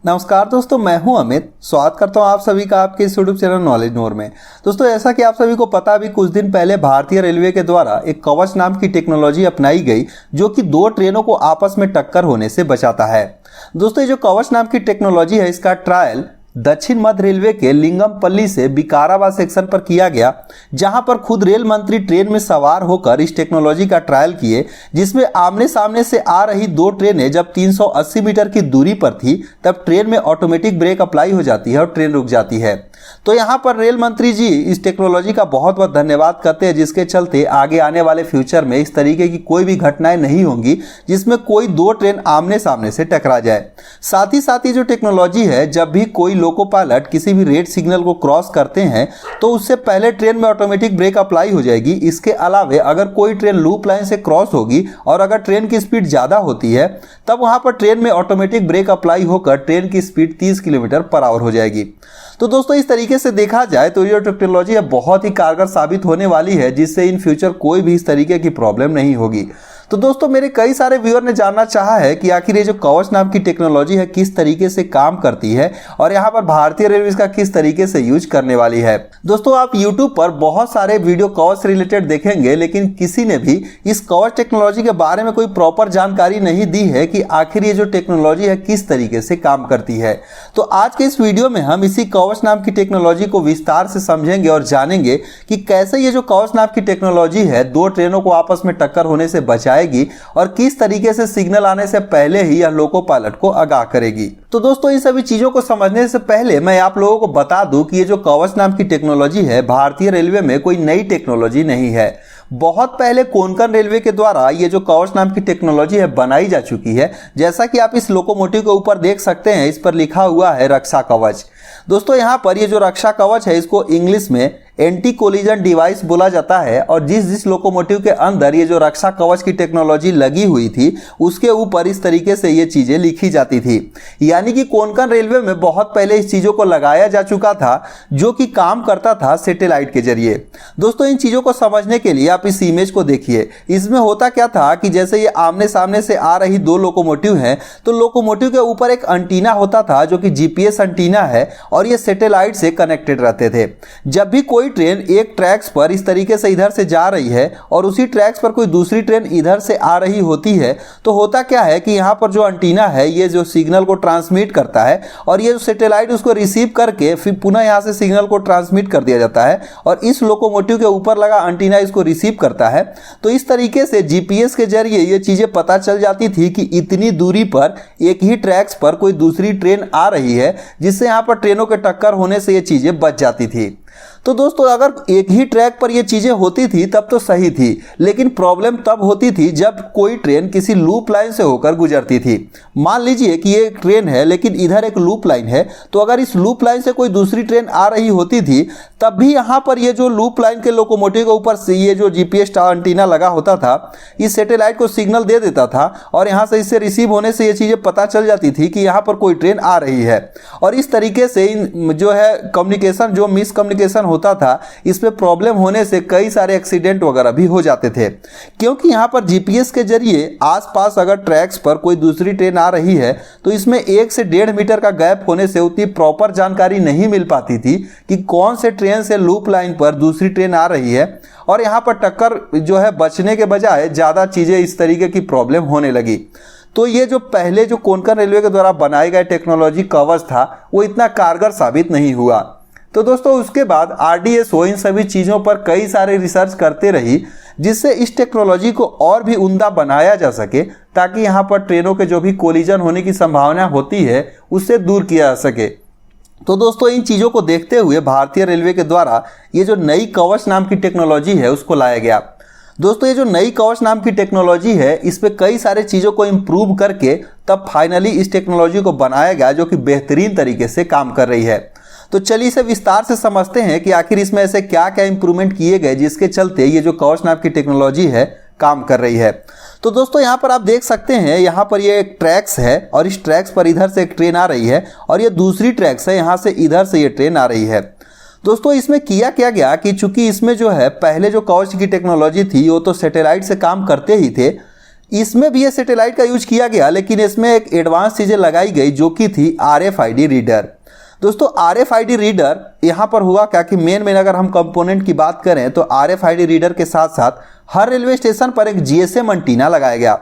नमस्कार दोस्तों, मैं हूं अमित। स्वागत करता हूं आप सभी का आपके इस यूट्यूब चैनल नॉलेज नोर में। दोस्तों, ऐसा कि आप सभी को पता भी कुछ दिन पहले भारतीय रेलवे के द्वारा एक कवच नाम की टेक्नोलॉजी अपनाई गई जो कि दो ट्रेनों को आपस में टक्कर होने से बचाता है। दोस्तों, ये जो कवच नाम की टेक्नोलॉजी है, इसका ट्रायल दक्षिण मध्य रेलवे के लिंगमपल्ली से विकाराबाद सेक्शन पर किया गया, जहां पर खुद रेल मंत्री ट्रेन में सवार होकर इस टेक्नोलॉजी का ट्रायल किए, जिसमें आमने सामने से आ रही दो ट्रेनें जब 380 मीटर की दूरी पर थी तब ट्रेन में ऑटोमेटिक ब्रेक अप्लाई हो जाती है और ट्रेन रुक जाती है। तो यहां पर रेल मंत्री जी इस टेक्नोलॉजी का बहुत बहुत धन्यवाद करते हैं, जिसके चलते आगे आने वाले फ्यूचर में इस तरीके की कोई भी घटनाएं नहीं होंगी जिसमें कोई दो ट्रेन आमने सामने से टकरा जाए। साथ ही जो टेक्नोलॉजी है, जब भी कोई लोको पायलट किसी भी रेड सिग्नल को क्रॉस करते हैं तो उससे पहले ट्रेन में ऑटोमेटिक ब्रेक अप्लाई हो जाएगी। इसके अलावे अगर कोई ट्रेन लूप लाइन से क्रॉस होगी और अगर ट्रेन की स्पीड ज़्यादा होती है तब वहां पर ट्रेन में ऑटोमेटिक ब्रेक अप्लाई होकर ट्रेन की स्पीड 30 किलोमीटर पर आवर हो जाएगी। तो दोस्तों, इस तरीके से देखा जाए तो ये टेक्नोलॉजी है बहुत ही कारगर साबित होने वाली है, जिससे इन फ्यूचर कोई भी इस तरीके की प्रॉब्लम नहीं होगी। तो दोस्तों, मेरे कई सारे व्यूअर ने जानना चाहा है कि आखिर ये जो कवच नाम की टेक्नोलॉजी है किस तरीके से काम करती है और यहाँ पर भारतीय रेलवे इसका किस तरीके से यूज करने वाली है। दोस्तों, आप YouTube पर बहुत सारे वीडियो कवच से रिलेटेड देखेंगे, लेकिन किसी ने भी इस कवच टेक्नोलॉजी के बारे में कोई प्रॉपर जानकारी नहीं दी है कि आखिर ये जो टेक्नोलॉजी है किस तरीके से काम करती है। तो आज के इस वीडियो में हम इसी कवच नाम की टेक्नोलॉजी को विस्तार से समझेंगे और जानेंगे कि कैसे ये जो कवच नाम की टेक्नोलॉजी है दो ट्रेनों को आपस में टक्कर होने से बचाएगी और किस तरीके से सिग्नल आने से पहले ही यह लोको पायलट को आगाह करेगी। तो दोस्तों, इन सभी चीजों को समझने से पहले मैं आप लोगों को बता दूं कि ये जो कवच नाम की टेक्नोलॉजी है भारतीय रेलवे में कोई नई टेक्नोलॉजी नहीं है। बहुत पहले कोंकण रेलवे के द्वारा ये जो कवच नाम की टेक्नोलॉजी है बनाई जा चुकी है। जैसा कि आप इस लोकोमोटिव के ऊपर देख सकते हैं, इस पर लिखा हुआ है रक्षा कवच। दोस्तों, यहां पर ये जो रक्षा कवच है इसको इंग्लिश में एंटी कोलिजन डिवाइस बोला जाता है और जिस लोकोमोटिव के अंदर ये जो रक्षा कवच की टेक्नोलॉजी लगी हुई थी उसके ऊपर इस तरीके से ये चीजें लिखी जाती थी। यानी कि कोंकण रेलवे में बहुत पहले इस चीजों को लगाया जा चुका था जो कि काम करता था सैटेलाइट के जरिए। दोस्तों, इन चीजों को समझने के लिए आप इस इमेज को देखिए। इसमें होता क्या था कि जैसे ये आमने सामने से आ रही दो लोकोमोटिव हैं तो लोकोमोटिव के ऊपर एक एंटीना होता था जो कि जीपीएस एंटीना है और ये सैटेलाइट से कनेक्टेड रहते थे। जब भी कोई ट्रेन एक ट्रैक्स पर इस तरीके से इधर से जा रही है और उसी ट्रैक्स पर कोई दूसरी ट्रेन इधर से आ रही होती है तो होता क्या है कि यहाँ पर जो एंटीना है ये जो सिग्नल को ट्रांसमिट करता है और ये जो सैटेलाइट उसको रिसीव करके फिर पुनः यहाँ से सिग्नल को ट्रांसमिट कर दिया जाता है और इस लोकोमोटिव के ऊपर लगा एंटीना इसको रिसीव करता है। तो इस तरीके से जीपीएस के जरिए ये चीजें पता चल जाती थी कि इतनी दूरी पर एक ही ट्रैक्स पर कोई दूसरी ट्रेन आ रही है, जिससे यहाँ पर ट्रेनों के टक्कर होने से ये चीजें बच जाती थी। तो दोस्तों, अगर एक ही ट्रैक पर ये चीजें होती थी तब तो सही थी, लेकिन प्रॉब्लम तब होती थी जब कोई ट्रेन किसी लूप लाइन से होकर गुजरती थी। मान लीजिए कि ये एक ट्रेन है लेकिन इधर एक लूप लाइन है, तो अगर इस लूप लाइन से कोई दूसरी ट्रेन आ रही होती थी तब भी यहाँ पर ये जो लूप लाइन के लोकोमोटिव के ऊपर से ये जो जीपीएस एंटीना लगा होता था इस सैटेलाइट को सिग्नल दे देता था और यहाँ से इससे रिसीव होने से ये चीजें पता चल जाती थी कि यहाँ पर कोई ट्रेन आ रही है। और इस तरीके से जो है कम्युनिकेशन, जो मिसकम्युनिकेशन होता था, इसमें प्रॉब्लम होने से कई सारे एक्सीडेंट वगैरह भी हो जाते थे, क्योंकि यहाँ पर जीपीएस के जरिए आसपास अगर ट्रैक्स पर कोई दूसरी ट्रेन आ रही है तो इसमें 1 से 1.5 मीटर का गैप होने से उतनी प्रॉपर जानकारी नहीं मिल पाती थी कि कौन से ट्रेन से लूप लाइन पर दूसरी ट्रेन आ रही है और यहाँ पर टक्कर जो है बचने के बजाय ज़्यादा चीज़ें इस तरीके की प्रॉब्लम होने लगी। तो ये जो पहले जो कोंकण रेलवे के द्वारा बनाए गए टेक्नोलॉजी कवच था वो इतना कारगर साबित नहीं हुआ। तो दोस्तों, उसके बाद आरडीएसओ इन सभी चीज़ों पर कई सारे रिसर्च करते रही, जिससे इस टेक्नोलॉजी को और भी उम्दा बनाया जा सके ताकि यहाँ पर ट्रेनों के जो भी कोलिजन होने की संभावना होती है उससे दूर किया जा सके। तो दोस्तों, इन चीज़ों को देखते हुए भारतीय रेलवे के द्वारा ये जो नई कवच नाम की टेक्नोलॉजी है उसको लाया गया। दोस्तों, ये जो नई कवच नाम की टेक्नोलॉजी है इस पे कई सारे चीज़ों को इम्प्रूव करके तब फाइनली इस टेक्नोलॉजी को बनाया गया जो कि बेहतरीन तरीके से काम कर रही है। तो चलिए इसे विस्तार से समझते हैं कि आखिर इसमें ऐसे क्या क्या इंप्रूवमेंट किए गए जिसके चलते ये जो कवच नाम की टेक्नोलॉजी है काम कर रही है। तो दोस्तों, यहाँ पर आप देख सकते हैं, यहाँ पर ये एक ट्रैक्स है और इस ट्रैक्स पर इधर से एक ट्रेन आ रही है और ये दूसरी ट्रैक्स है, यहाँ से इधर से ये ट्रेन आ रही है। दोस्तों, इसमें किया क्या गया कि चूंकि इसमें जो है पहले जो कवच की टेक्नोलॉजी थी वो तो सैटेलाइट से काम करते ही थे, इसमें भी ये सैटेलाइट का यूज किया गया, लेकिन इसमें एक एडवांस चीज़ें लगाई गई जो कि थी RFID रीडर। दोस्तों RFID रीडर यहाँ पर हुआ क्या कि मेन अगर हम कंपोनेंट की बात करें तो RFID रीडर के साथ साथ हर रेलवे स्टेशन पर एक GSM एंटीना लगाया गया।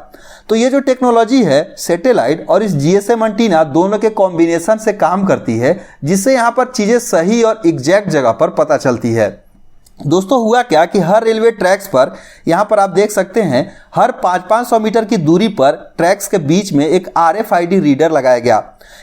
तो ये जो टेक्नोलॉजी है सैटेलाइट और इस GSM एंटीना दोनों के कॉम्बिनेशन से काम करती है, जिससे यहाँ पर चीज़ें सही और एग्जैक्ट जगह पर पता चलती है। दोस्तों हुआ क्या कि हर रेलवे ट्रैक्स पर यहाँ पर आप देख सकते हैं हर 500-500 मीटर की दूरी पर ट्रैक्स के बीच में एक RFID रीडर लगाया गया।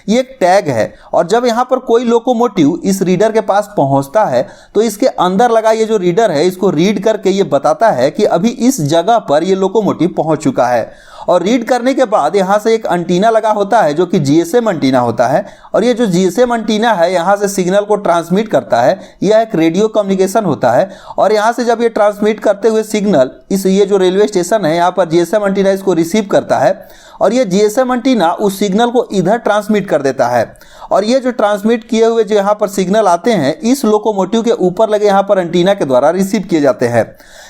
ये एक टैग है और जब यहाँ पर कोई लोकोमोटिव इस रीडर के पास पहुँचता है तो इसके अंदर लगा ये जो रीडर है इसको रीड करके ये बताता है कि अभी इस जगह पर ये लोकोमोटिव पहुँच चुका है। और रीड करने के बाद यहाँ से एक एंटीना लगा होता है जो कि GSM एंटीना होता है, और ये जो GSM एंटीना है यहाँ से सिग्नल को ट्रांसमिट करता है। यह एक रेडियो कम्युनिकेशन होता है और यहाँ से जब ये ट्रांसमिट करते हुए सिग्नल ये जो रेलवे स्टेशन है यहाँ पर GSM एंटीना इसको रिसीव करता है और ये GSM एंटीना उस सिग्नल को इधर ट्रांसमिट कर देता है। और ये जो ट्रांसमिट किए हुए जो यहाँ पर सिग्नल आते हैं इस लोकोमोटिव के ऊपर लगे यहाँ पर एंटीना के द्वारा रिसीव किए जाते हैं,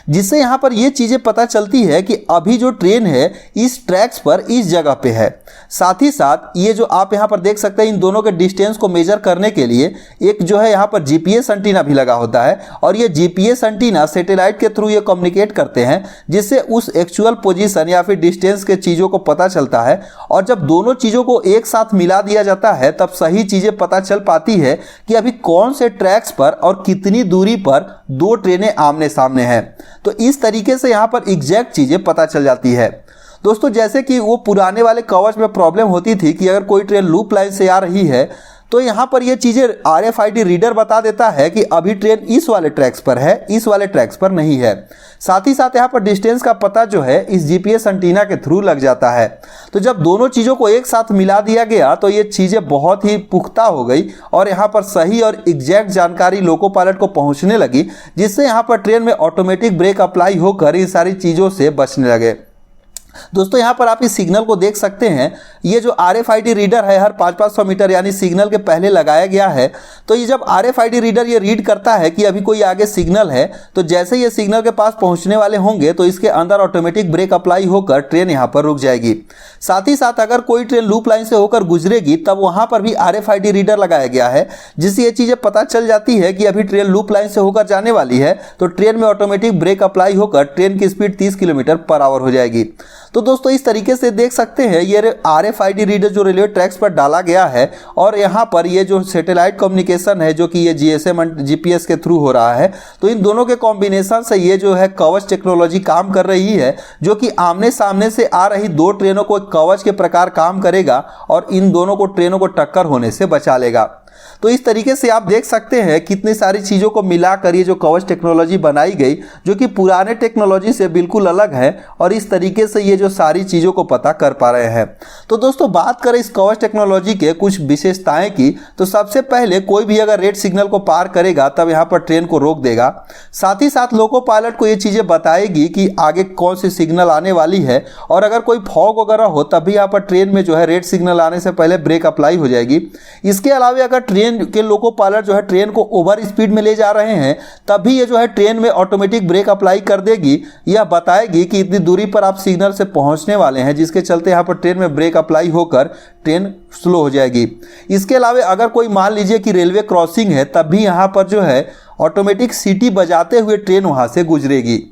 जिससे यहाँ पर ये चीज़ें पता चलती है कि अभी जो ट्रेन है इस ट्रैक्स पर इस जगह पे है। साथ ही साथ ये जो आप यहाँ पर देख सकते हैं इन दोनों के डिस्टेंस को मेजर करने के लिए एक जो है यहाँ पर GPS एंटीना भी लगा होता है, और ये GPS एंटीना सैटेलाइट के थ्रू ये कम्युनिकेट करते हैं, जिससे उस एक्चुअल पोजीशन या फिर डिस्टेंस के चीज़ों को पता चलता है। और जब दोनों चीज़ों को एक साथ मिला दिया जाता है तब सही चीज़ें पता चल पाती है कि अभी कौन से ट्रैक्स पर और कितनी दूरी पर दो ट्रेनें आमने सामने हैं। तो इस तरीके से यहाँ पर एग्जैक्ट चीज़ें पता चल जाती है। दोस्तों जैसे कि वो पुराने वाले कवच में प्रॉब्लम होती थी कि अगर कोई ट्रेन लूप लाइन से आ रही है तो यहाँ पर ये चीज़ें RFID रीडर बता देता है कि अभी ट्रेन इस वाले ट्रैक्स पर है, इस वाले ट्रैक्स पर नहीं है। साथ ही साथ यहाँ पर डिस्टेंस का पता जो है इस GPS एंटीना के थ्रू लग जाता है। तो जब दोनों चीज़ों को एक साथ मिला दिया गया तो ये चीज़ें बहुत ही पुख्ता हो गई और यहाँ पर सही और एग्जैक्ट जानकारी लोको पायलट को पहुँचने लगी, जिससे यहाँ पर ट्रेन में ऑटोमेटिक ब्रेक अप्लाई होकर इन सारी चीज़ों से बचने लगे। दोस्तों यहाँ पर आप इस सिग्नल को देख सकते हैं, ये जो RFID रीडर है हर 500-500 मीटर यानी सिग्नल के पहले लगाया गया है। तो ये जब RFID रीडर ये रीड करता है कि अभी कोई आगे सिग्नल है, तो जैसे ये सिग्नल के पास पहुंचने वाले होंगे तो इसके अंदर ऑटोमेटिक ब्रेक अप्लाई होकर ट्रेन यहाँ पर रुक जाएगी। साथ ही साथ अगर कोई ट्रेन लूप लाइन से होकर गुजरेगी तब वहाँ पर भी RFID रीडर लगाया गया है, जिससे ये चीज़ें पता चल जाती है कि अभी ट्रेन लूप लाइन से होकर जाने वाली है। तो ट्रेन में ऑटोमेटिक ब्रेक अप्लाई होकर ट्रेन की स्पीड 30 किलोमीटर पर आवर हो जाएगी। तो दोस्तों इस तरीके से देख सकते हैं ये RFID रीडर जो रेलवे ट्रैक्स पर डाला गया है, और यहाँ पर ये जो सैटेलाइट कम्युनिकेशन है जो कि ये GSM GPS के थ्रू हो रहा है, तो इन दोनों के कॉम्बिनेशन से ये जो है कवच टेक्नोलॉजी काम कर रही है, जो कि आमने सामने से आ रही दो ट्रेनों को एक कवच के प्रकार काम करेगा और इन दोनों को ट्रेनों को टक्कर होने से बचा लेगा। तो इस तरीके से आप देख सकते हैं कितनी सारी चीज़ों को मिलाकर ये जो कवच टेक्नोलॉजी बनाई गई, जो कि पुराने टेक्नोलॉजी से बिल्कुल अलग है, और इस तरीके से ये जो सारी चीज़ों को पता कर पा रहे हैं। तो दोस्तों बात करें इस कवच टेक्नोलॉजी के कुछ विशेषताएं की, तो सबसे पहले कोई भी अगर रेड सिग्नल को पार करेगा तब यहाँ पर ट्रेन को रोक देगा। साथ ही साथ लोको पायलट को ये चीज़ें बताएगी कि आगे कौन सी सिग्नल आने वाली है, और अगर कोई फॉग वगैरह हो तब भी यहाँ पर ट्रेन में जो है रेड सिग्नल आने से पहले ब्रेक अप्लाई हो जाएगी। इसके अलावा अगर ट्रेन के लोको पायलट जो है ट्रेन को ओवर स्पीड में ले जा रहे हैं तब भी ये जो है ट्रेन में ऑटोमेटिक ब्रेक अप्लाई कर देगी। यह बताएगी कि इतनी दूरी पर आप सिग्नल से पहुंचने वाले हैं, जिसके चलते यहाँ पर ट्रेन में ब्रेक अप्लाई होकर ट्रेन स्लो हो जाएगी। इसके अलावा अगर कोई मान लीजिए कि रेलवे क्रॉसिंग है तब भी यहाँ पर जो है ऑटोमेटिक सीटी बजाते हुए ट्रेन वहाँ से गुजरेगी।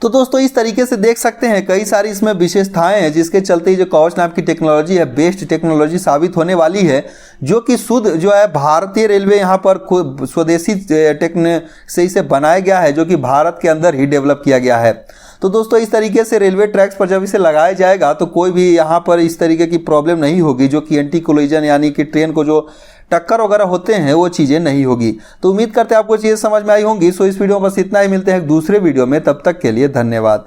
तो दोस्तों इस तरीके से देख सकते हैं कई सारी इसमें विशेषताएं हैं, जिसके चलते जो कवच नाम की टेक्नोलॉजी है बेस्ट टेक्नोलॉजी साबित होने वाली है, जो कि शुद्ध जो है भारतीय रेलवे यहाँ पर स्वदेशी टेक्न से इसे बनाया गया है, जो कि भारत के अंदर ही डेवलप किया गया है। तो दोस्तों इस तरीके से रेलवे ट्रैक्स पर जब इसे लगाया जाएगा तो कोई भी यहाँ पर इस तरीके की प्रॉब्लम नहीं होगी, जो कि एंटी कोलिजन यानी कि ट्रेन को जो टक्कर वगैरह होते हैं वो चीज़ें नहीं होगी। तो उम्मीद करते हैं आपको चीज़ें समझ में आई होंगी। सो इस वीडियो में बस इतना ही, मिलते हैं दूसरे वीडियो में, तब तक के लिए धन्यवाद।